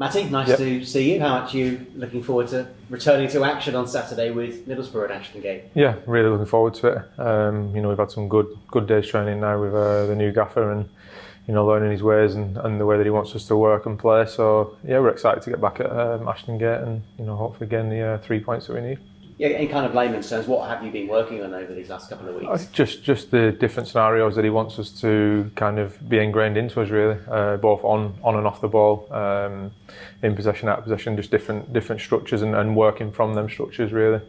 Matty, nice to see you. How much are you looking forward to returning to action on Saturday with Middlesbrough at Ashton Gate? Yeah, really looking forward to it. We've had some good days training now with the new gaffer and learning his ways and the way that he wants us to work and play. So yeah, we're excited to get back at Ashton Gate and hopefully gain the 3 points that we need. Yeah, in kind of layman's terms, what have you been working on over these last couple of weeks? Just the different scenarios that he wants us to kind of be ingrained into us, really, both on and off the ball, in possession, out of possession, just different structures and working from them structures, really.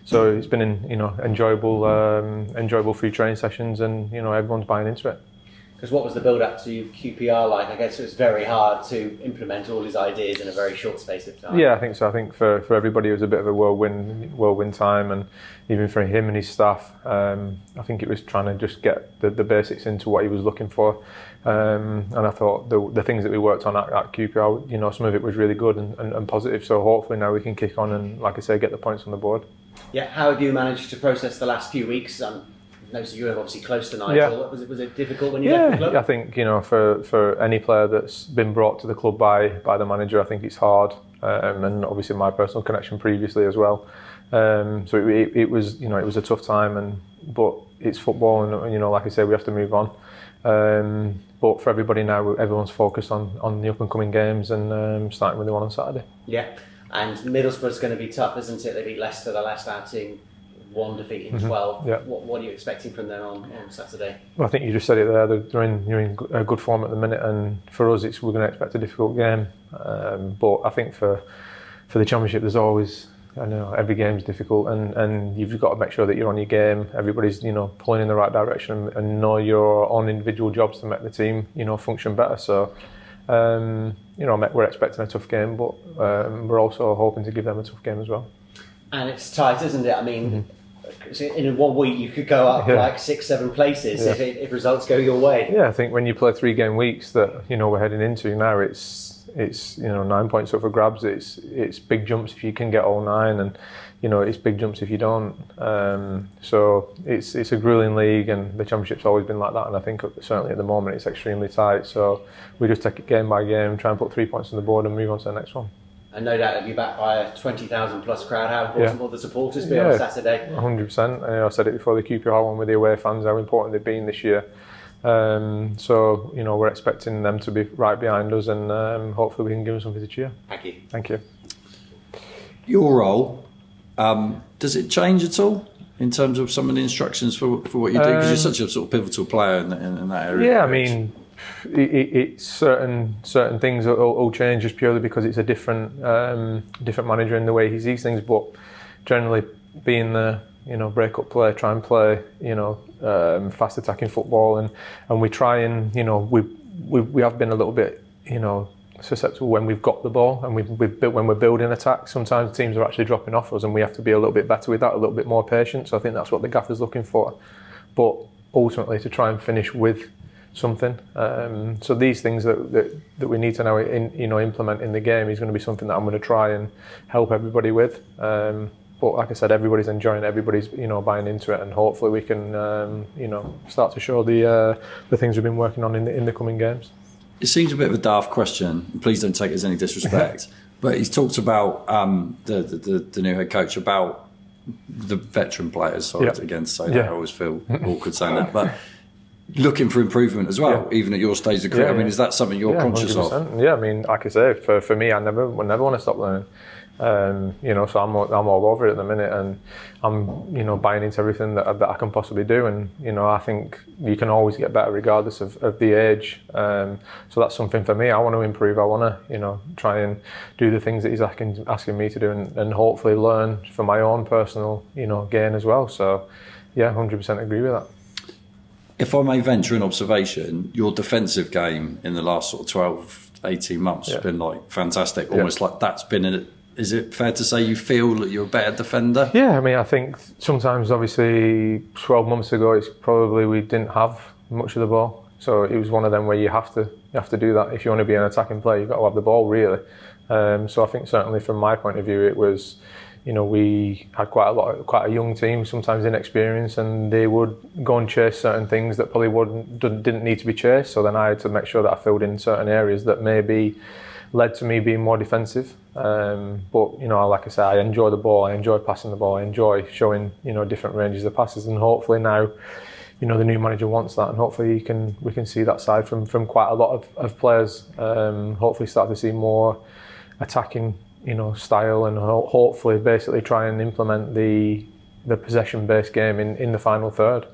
So it's been enjoyable few training sessions, and everyone's buying into it. Because what was the build-up to QPR like? I guess it was very hard to implement all his ideas in a very short space of time. Yeah, I think so. I think for everybody it was a bit of a whirlwind time, and even for him and his staff, I think it was trying to just get the basics into what he was looking for. And I thought the things that we worked on at QPR, some of it was really good and positive. So hopefully now we can kick on and, like I say, get the points on the board. Yeah, how have you managed to process the last few weeks? Noticed you were obviously close to Nigel. Yeah. Was it difficult when you left the club? I think for any player that's been brought to the club by the manager, I think it's hard, and obviously my personal connection previously as well. So it was a tough time, but it's football, and like I say, we have to move on. But for everybody now, everyone's focused on the up and coming games and starting with the one on Saturday. Yeah, and Middlesbrough's going to be tough, isn't it? They beat Leicester the last outing. 1 defeat in 12. Yeah. What are you expecting from them on Saturday? Well, I think you just said it there. They're in a good form at the minute, and for us, we're going to expect a difficult game. But I think for the Championship, there's always, every game's difficult, and you've got to make sure that you're on your game. Everybody's pulling in the right direction and know your own individual jobs to make the team function better. So we're expecting a tough game, but we're also hoping to give them a tough game as well. And it's tight, isn't it? I mean. In 1 week you could go up like 6-7 places if results go your way. Yeah, I think when you play 3 game weeks that we're heading into now, it's 9 points up for grabs. It's big jumps if you can get all 9, and it's big jumps if you don't. So it's a grueling league, and the Championship's always been like that. And I think certainly at the moment it's extremely tight. So we just take it game by game, try and put 3 points on the board, and move on to the next one. And no doubt they'll be backed by a 20,000 plus crowd. How important will the supporters be on Saturday? 100%. I said it before the QPR one with the away fans, how important they've been this year. So we're expecting them to be right behind us, and hopefully we can give them something to cheer. Thank you. Thank you. Your role, does it change at all in terms of some of the instructions for what you do? Because you're such a sort of pivotal player in that area. Yeah, I mean, it's certain things will change just purely because it's a different manager in the way he sees things. But generally, being the break up play, try and play fast attacking football, and we try and we have been a little bit susceptible when we've got the ball and when we're building attacks. Sometimes teams are actually dropping off us, and we have to be a little bit better with that, a little bit more patient. So I think that's what the gaffer's looking for. But ultimately, to try and finish with something. So these things that we need to now implement in the game is going to be something that I'm going to try and help everybody with. But like I said, everybody's enjoying it, everybody's buying into it, and hopefully we can start to show the things we've been working on in the coming games. It seems a bit of a daft question. Please don't take it as any disrespect. But he's talked about the new head coach about the veteran players. Sorry again to say that. I always feel awkward saying that, but looking for improvement as well, even at your stage of career. I mean, is that something you're conscious 100%. of? Yeah, I mean, like I say, for me, I never want to stop learning. So I'm all over it at the minute, and I'm buying into everything that I can possibly do, and I think you can always get better regardless of the age. So that's something for me. I want to improve. I want to try and do the things that he's asking me to do, and hopefully learn for my own personal gain as well. So yeah, 100% agree with that. If I may venture an observation, your defensive game in the last sort of 12, 18 months has been like fantastic. Almost like that's been is it fair to say you feel that you're a better defender? Yeah, I mean, I think sometimes, obviously, 12 months ago, it's probably we didn't have much of the ball. So it was one of them where you have to do that. If you want to be an attacking player, you've got to have the ball, really. So I think certainly from my point of view, it was, we had quite a young team, sometimes inexperienced, and they would go and chase certain things that probably didn't need to be chased. So then I had to make sure that I filled in certain areas that maybe led to me being more defensive. But like I said, I enjoy the ball. I enjoy passing the ball. I enjoy showing different ranges of passes, and hopefully now, the new manager wants that, and hopefully we can see that side from quite a lot of players. Hopefully start to see more attacking style, and hopefully basically try and implement the possession-based game in the final third.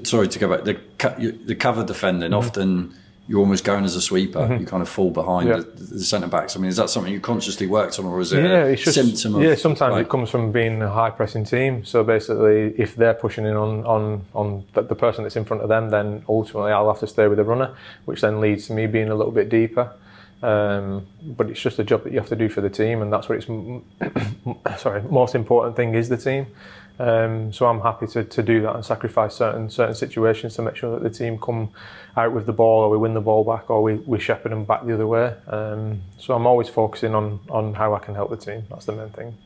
Sorry to go back. The cover defending, often you're almost going as a sweeper. You kind of fall behind the centre backs. I mean, is that something you consciously worked on, or is it a symptom of? Yeah, sometimes it comes from being a high pressing team. So basically, if they're pushing in on the person that's in front of them, then ultimately I'll have to stay with the runner, which then leads to me being a little bit deeper. But it's just a job that you have to do for the team, and that's what it's most important thing is the team. So I'm happy to do that and sacrifice certain situations to make sure that the team come out with the ball, or we win the ball back, or we shepherd them back the other way. So I'm always focusing on how I can help the team. That's the main thing.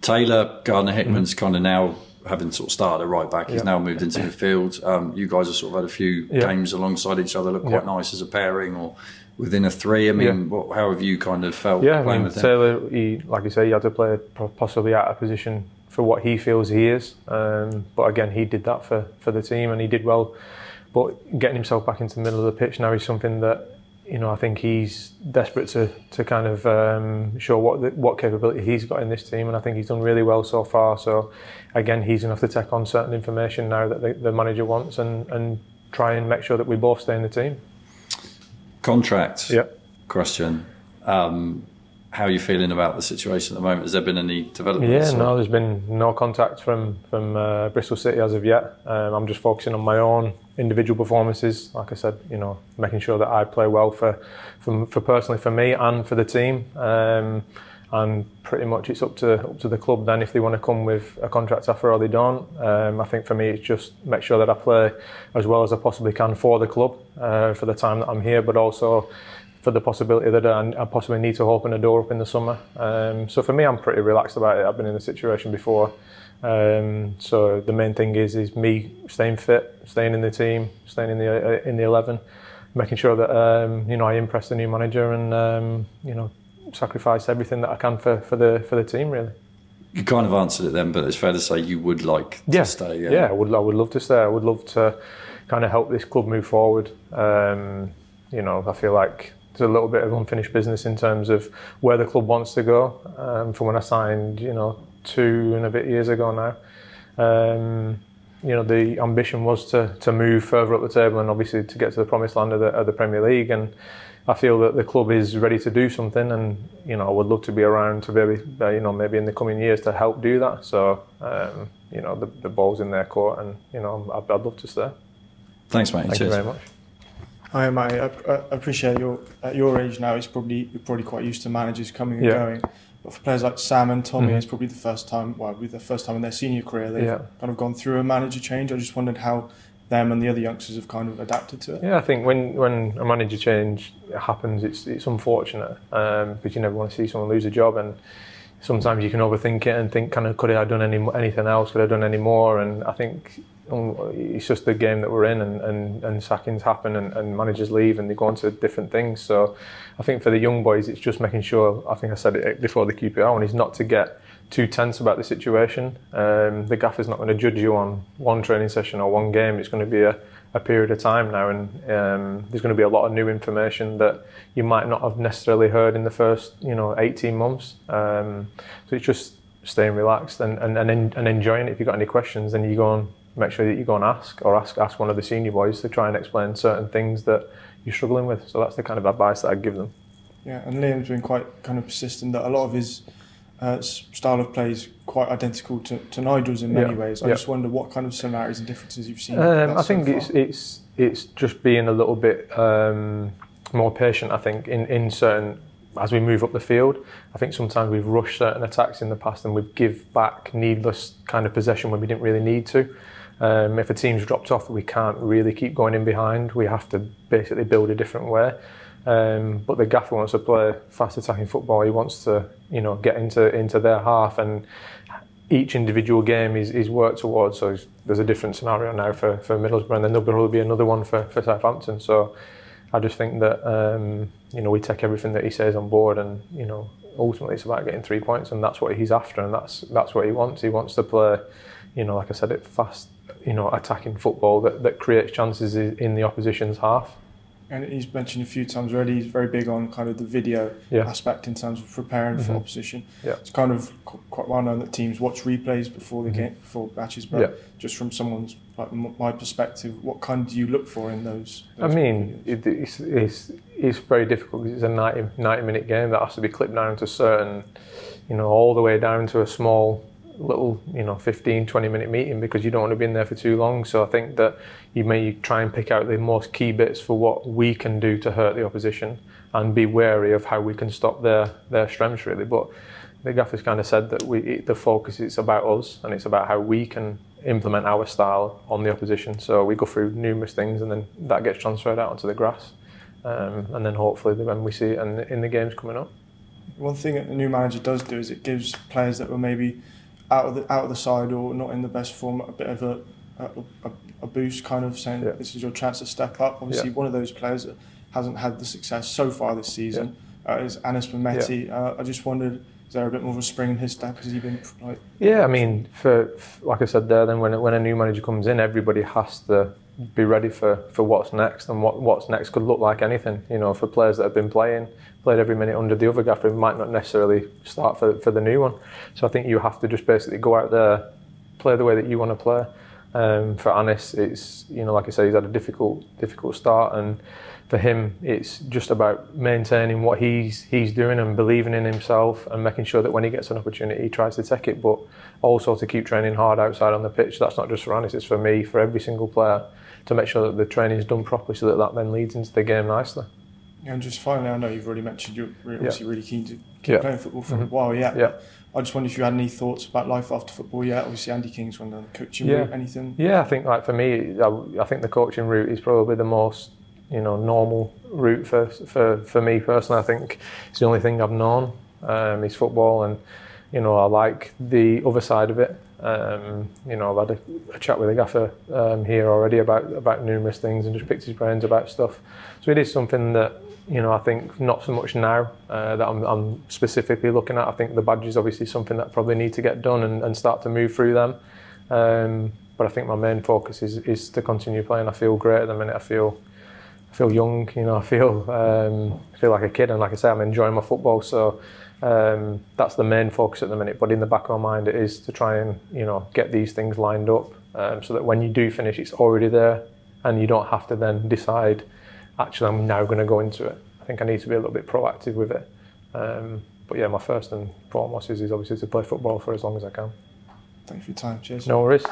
Taylor Gardner-Hickman's kind of now, having sort of started at right back, he's now moved into midfield. You guys have sort of had a few games alongside each other, look quite nice as a pairing or within a three. I mean, how have you kind of felt playing with him? Taylor, like you say, he had to play possibly out of position for what he feels he is. But again, he did that for the team, and he did well. But getting himself back into the middle of the pitch now is something that, I think he's desperate to kind of show what capability he's got in this team, and I think he's done really well so far. So again, he's going to have to take on certain information now that the manager wants, and try and make sure that we both stay in the team. Contract question. How are you feeling about the situation at the moment? Has there been any developments? No, there's been no contact from Bristol City as of yet. I'm just focusing on my own individual performances. Like I said, making sure that I play well for personally for me and for the team. And pretty much it's up to the club then if they want to come with a contract offer or they don't. I think for me it's just make sure that I play as well as I possibly can for the club for the time that I'm here, but also for the possibility that I possibly need to open a door up in the summer. So for me, I'm pretty relaxed about it. I've been in the situation before. So the main thing is me staying fit, staying in the team, staying in the 11, making sure that I impress the new manager, and sacrifice everything that I can for the team, really. You kind of answered it then, but it's fair to say you would like to stay. Yeah, I would love to stay. I would love to kind of help this club move forward. I feel like there's a little bit of unfinished business in terms of where the club wants to go. From when I signed, 2 and a bit years ago now. The ambition was to move further up the table, and obviously to get to the promised land of the Premier League. And I feel that the club is ready to do something, and I would love to be around to maybe in the coming years to help do that. So the ball's in their court, and I'd love to stay. Thanks, mate. Thank you very much. Hi, Matty. I appreciate at your age now, you're probably quite used to managers coming and going. But for players like Sam and Tommy, it's probably the first time in their senior career they've kind of gone through a manager change. I just wondered how them and the other youngsters have kind of adapted to it. Yeah, I think when a manager change happens, it's unfortunate because you never want to see someone lose a job, and sometimes you can overthink it and think, could I have done anything else? Could I have done any more? And I think it's just the game that we're in, and sackings happen, and managers leave and they go on to different things. So I think for the young boys, it's just making sure, I think I said it before the QPR one, is not to get too tense about the situation. The gaffer's not going to judge you on one training session or one game. It's going to be a period of time now, and there's going to be a lot of new information that you might not have necessarily heard in the first 18 months. So it's just staying relaxed and enjoying it. If you've got any questions, then you go and make sure that you go and ask one of the senior boys to try and explain certain things that you're struggling with. So that's the kind of advice that I'd give them. Yeah, and Liam's been quite kind of persistent that a lot of his style of play is quite identical to Nigel's in many ways. I just wonder what kind of similarities and differences you've seen. I think it's just being a little bit more patient. I think in certain, as we move up the field, I think sometimes we've rushed certain attacks in the past, and we've give back needless kind of possession when we didn't really need to. If a team's dropped off, we can't really keep going in behind. We have to basically build a different way. But the gaffer wants to play fast attacking football. He wants to, get into their half, and each individual game is worked towards. So there's a different scenario now for Middlesbrough, and then there'll probably be another one for Southampton. So I just think that we take everything that he says on board, and ultimately it's about getting 3 points, and that's what he's after, and that's what he wants. He wants to play, like I said, fast, attacking football that creates chances in the opposition's half. And he's mentioned a few times already, he's very big on kind of the video aspect in terms of preparing for opposition. Yeah. It's kind of quite well known that teams watch replays before the game, before matches, but just from someone's, like my perspective, what kind do you look for in those I mean, it's very difficult because it's a 90-minute game that has to be clipped down to certain, all the way down to a small little 15-20 minute meeting, because you don't want to be in there for too long. So I think that you may try and pick out the most key bits for what we can do to hurt the opposition, and be wary of how we can stop their strengths, really. But the gaffer's kind of said that the focus is about us, and it's about how we can implement our style on the opposition. So we go through numerous things, and then that gets transferred out onto the grass, and then hopefully when we see it in the games coming up. One thing that the new manager does do is it gives players that were maybe out of the side or not in the best form a bit of a boost, kind of saying this is your chance to step up. Obviously, one of those players that hasn't had the success so far this season is Matty. I just wondered, is there a bit more of a spring in his step? Has he been like? Yeah, I mean, for like I said there, then when a new manager comes in, everybody has to be ready for what's next, and what's next could look like anything. For players that have been played every minute under the other gaffer, it might not necessarily start for the new one. So I think you have to just basically go out there, play the way that you want to play. For Anis, it's like I said, he's had a difficult start, and for him, it's just about maintaining what he's doing and believing in himself, and making sure that when he gets an opportunity, he tries to take it, but also to keep training hard outside on the pitch. That's not just for Anis, it's for me, for every single player, to make sure that the training is done properly, so that then leads into the game nicely. And just finally, I know you've already mentioned you're obviously really keen to keep playing football for a while yet. Yeah. I just wonder if you had any thoughts about life after football yet. Obviously, Andy King's went down the coaching route. Anything? Yeah, I think for me, I think the coaching route is probably the most normal route for me personally. I think it's the only thing I've known is football, and I like the other side of it. I've had a chat with the gaffer here already about numerous things, and just picked his brains about stuff. So it is something that I think not so much now that I'm specifically looking at. I think the badge is obviously something that probably need to get done and start to move through them. But I think my main focus is to continue playing. I feel great at the minute. I feel young. I feel like a kid, and like I say, I'm enjoying my football. So that's the main focus at the minute. But in the back of my mind, it is to try and get these things lined up, so that when you do finish, it's already there, and you don't have to then decide, actually, I'm now going to go into it. I think I need to be a little bit proactive with it. But yeah, my first and foremost is obviously to play football for as long as I can. Thank you for your time. Cheers. No worries.